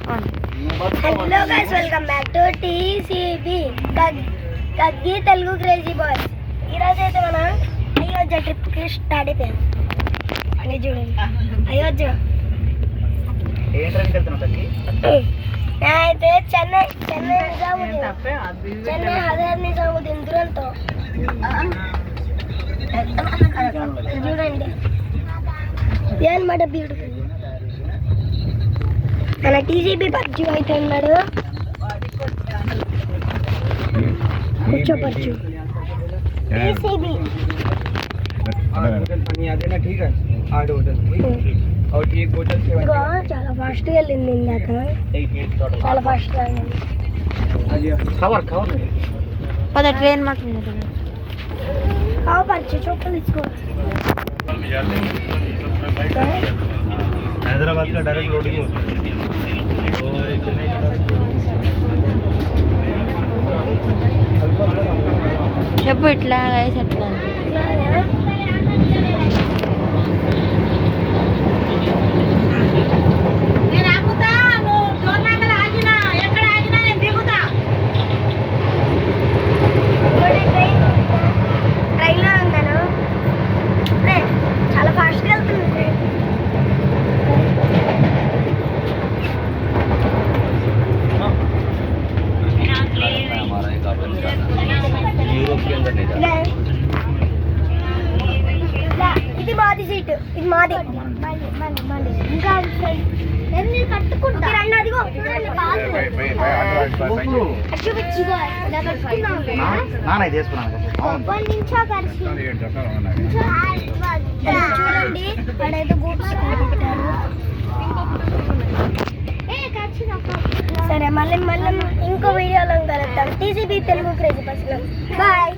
Hello guys, welcome back to TCB కగ్గి Telugu crazy boys. ఈరోజు అయితే మనం అయోధ్య ట్రిప్కి స్టార్ట్ అయిపోయాం. అని చూడండి, అయోధ్య. నేనైతే చెన్నై హజరత్ నిజాముద్దీన్ దురంతో చూడండి. ఏమన్నమాట బ్యూటిఫుల్. మన టీజీబీ పర్చు అయితే ఉన్నాడు. కూర్చోపరచు టీసీబీ. చాలా ఫాస్ట్గా వెళ్ళింది ఇందాక, చాలా ఫాస్ట్గా వెళ్ళింది. పద ట్రైన్ మాత్రం కావపరచు, చొప్పులు తీసుకో. హైదరాబాద్ లో డైరెక్ట్ లోడింగ్ వస్తుంది. చెప్పు ఇట్లా ఎట్లా ట్రైన్లో ఉన్నాను, చాలా ఫాస్ట్గా వెళ్తుంది. ఇది మాది సీటు, ఇది మాది. ఇంకా కట్టుకుంటా రండి. అదిగో చూడండి, చూడండి అక్కడైతే బూట్స్ పెట్టారు. సరే, మళ్ళీ ఇంకో వీడియోలో కలుద్దాం. TCB Telugu crazy boys. Bye.